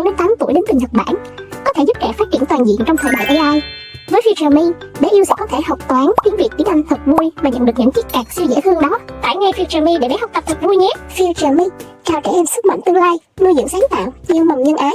4 đến 8 tuổi đến từ Nhật Bản, có thể giúp trẻ phát triển toàn diện trong thời đại AI. Với Future Me, bé yêu sẽ có thể học toán, tiếng Việt, tiếng Anh thật vui và nhận được những chiếc card siêu dễ thương đó. Tải ngay Future Me để bé học tập thật vui nhé. Future Me, trao trẻ em sức mạnh tương lai, nuôi dưỡng sáng tạo, gieo mầm nhân ái.